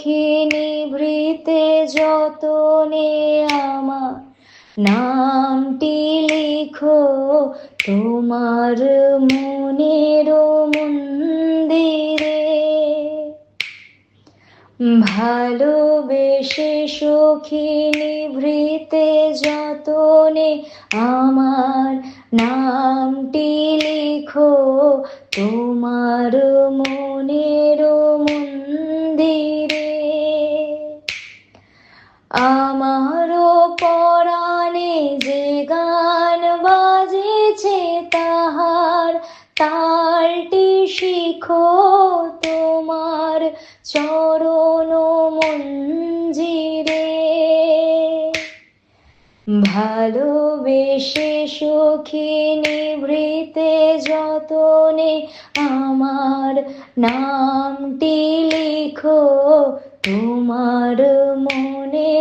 সখী নিভৃতে যতনে আমার নামটি লিখো তোমার মনের মন্দিরে। ভালোবেসে সখী নিভৃতে যতনে আমার নামটি লিখো তোমার মনের মন্দিরে। আমারও পরাণে যে গান বাজেছে তাহার তালটি শিখো তোমার চরণ মঞ্জিরে। ভালোবেসে সখী নিভৃতে যতনে আমার নামটি লিখো তোমার মনে